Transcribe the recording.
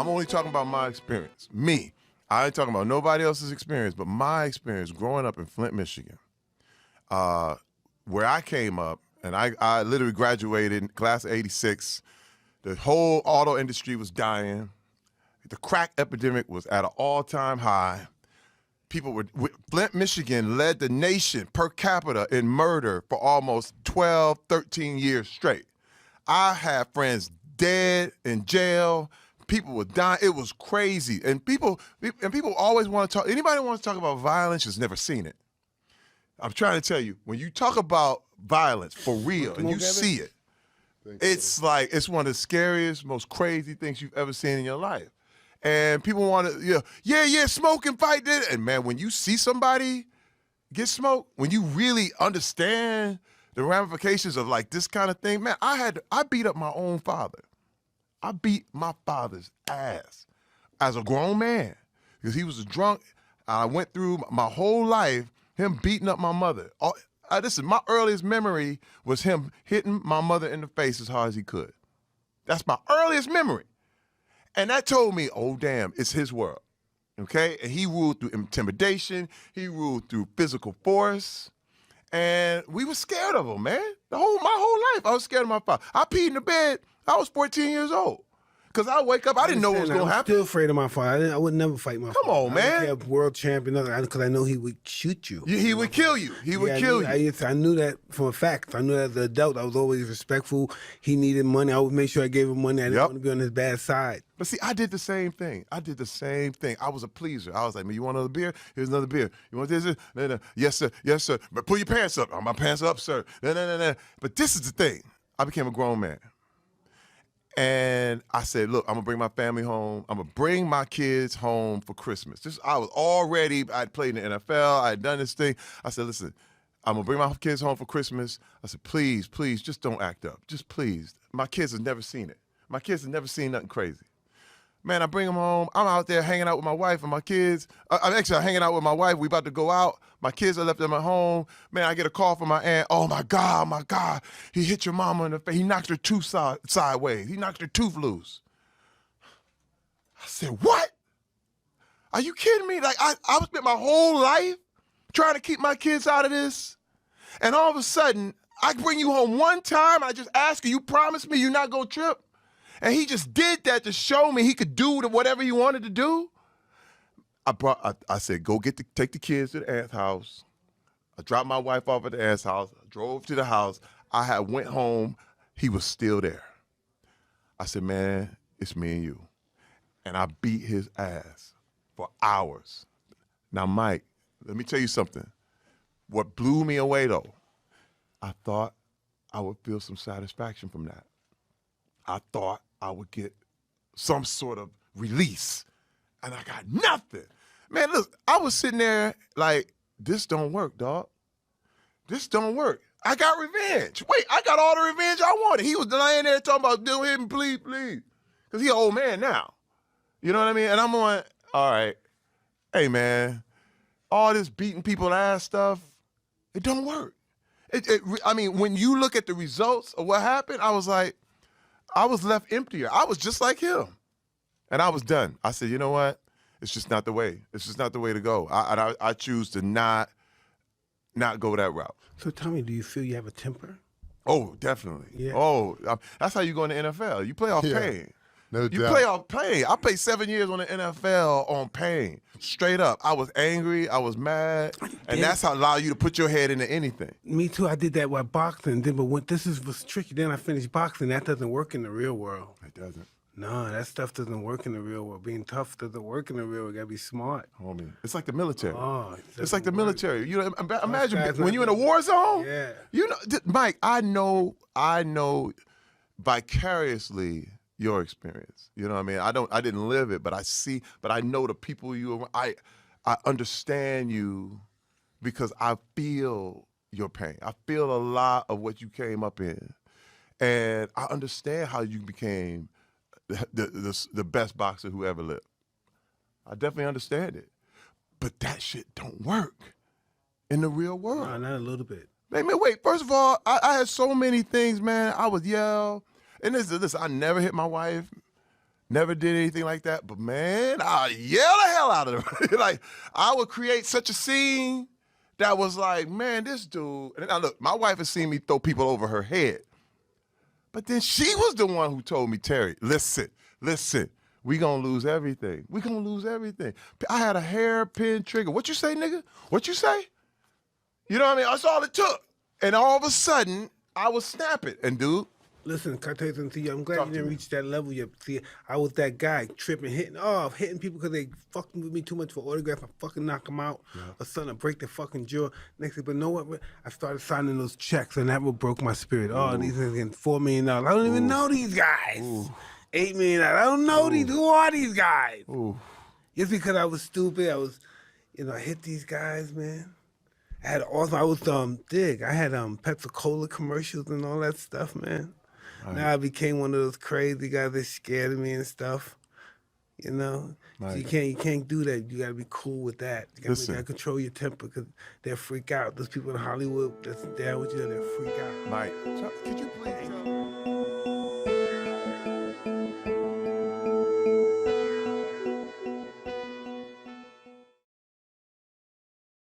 I'm only talking about my experience. Me. I ain't talking about nobody else's experience, but my experience growing up in Flint, Michigan, where I came up, and I literally graduated in class of 86. The whole auto industry was dying. The crack epidemic was at an all-time high. Flint, Michigan led the nation per capita in murder for almost 12, 13 years straight. I had friends dead in jail. People were dying. It was crazy. And people always want to talk. Anybody wants to talk about violence has never seen it. I'm trying to tell you, when you talk about violence for real and you see it, it's like it's one of the scariest, most crazy things you've ever seen in your life. And people want to, smoke and fight. And man, when you see somebody get smoked, when you really understand the ramifications of like this kind of thing, man, I beat up my own father. I beat my father's ass as a grown man because he was a drunk. I went through my whole life him beating up my mother. Listen, my earliest memory was him hitting my mother in the face as hard as he could. That's my earliest memory. And that told me, oh, damn, it's his world, okay? And he ruled through intimidation. He ruled through physical force. And we were scared of him, man. My whole life, I was scared of my father. I peed in the bed. I was 14 years old. Because I wake up, I didn't know what was going to happen. I'm still afraid of my father. I would never fight my father. Come on, man. I don't care, world champion, because I know he would shoot you. He would kill you. He would kill you. I knew that for a fact. I knew that as an adult. I was always respectful. He needed money. I would make sure I gave him money. I didn't want to be on his bad side. But see, I did the same thing. I was a pleaser. I was like, man, you want another beer? Here's another beer. You want this? No. Yes, sir. Yes, sir. But pull your pants up. My pants up, sir. No. But this is the thing. I became a grown man. And I said, look, I'm going to bring my family home. I'm going to bring my kids home for Christmas. I'd played in the NFL. I had done this thing. I said, listen, I'm going to bring my kids home for Christmas. I said, please, just don't act up. Just please. My kids have never seen it. My kids have never seen nothing crazy. Man, I bring them home. I'm out there hanging out with my wife and my kids. I'm hanging out with my wife. We about to go out. My kids are left them at home. Man, I get a call from my aunt. Oh, my God. He hit your mama in the face. He knocked her tooth sideways. He knocked her tooth loose. I said, what? Are you kidding me? Like, I spent my whole life trying to keep my kids out of this. And all of a sudden, I bring you home one time. I just ask you promise me you're not going to trip? And he just did that to show me he could do whatever he wanted to do. I said, take the kids to the aunt's house. I dropped my wife off at the aunt's house. I drove to the house. I went home. He was still there. I said, man, it's me and you. And I beat his ass for hours. Now, Mike, let me tell you something. What blew me away, though, I thought I would feel some satisfaction from that. I thought I would get some sort of release, and I got nothing. Man, look, I was sitting there like, this don't work, dog. This don't work. I got revenge. Wait, I got all the revenge I wanted. He was laying there talking about, do him, please. Because he an old man now. You know what I mean? And I'm going, all right, hey, man, all this beating people ass stuff, it don't work. I mean, when you look at the results of what happened, I was like, I was left emptier. I was just like him. And I was done. I said, you know what? It's just not the way. It's just not the way to go. I choose to not go that route. So tell me, do you feel you have a temper? Oh, definitely. Yeah. Oh, that's how you go in the NFL. You play off pain. No doubt. Play off pain. I played 7 years on the NFL on pain. Straight up. I was angry. I was mad. And that's how allow you to put your head into anything. Me too. I did that with boxing. But was tricky. Then I finished boxing. That doesn't work in the real world. It doesn't. No, that stuff doesn't work in the real world. Being tough doesn't work in the real world. You gotta be smart. Homie, it's like the military. Oh, it's like the military. You know, imagine when you're in a war zone. Yeah. You know, Mike, I know vicariously your experience. You know what I mean? I didn't live it, but I know the people I understand you because I feel your pain. I feel a lot of what you came up in. And I understand how you became the best boxer who ever lived. I definitely understand it. But that shit don't work in the real world. No, not a little bit. Man, wait, first of all, I had so many things, man. I would yell. And listen, I never hit my wife. Never did anything like that, but man, I yell the hell out of them. Like, I would create such a scene that was like, man, this dude. And now look, my wife has seen me throw people over her head. But then she was the one who told me, Terry, listen, we gonna lose everything. We gonna lose everything. I had a hairpin trigger. What you say, nigga? What you say? You know what I mean? That's all it took. And all of a sudden, I was snapping. And dude, listen, can I tell you something to you? I'm glad Talk you to didn't me. reach that level yet. See, I was that guy tripping, hitting people because they fucking with me too much for autograph. I fucking knock them out. Or something, I break their fucking jaw. Next thing, but know what? I started signing those checks, and that what broke my spirit. Oh, these are getting $4 million. I don't even know these guys. $8 million. I don't know these. Who are these guys? Just because I was stupid, I was, I hit these guys, man. I had I had Pepsi-Cola commercials and all that stuff, man. Right. Now I became one of those crazy guys that scared of me and stuff. So you can't do that. You gotta be cool with that. You gotta control your temper because they'll freak out. Those people in Hollywood that's down with you, they'll freak out. Mike, could you please tell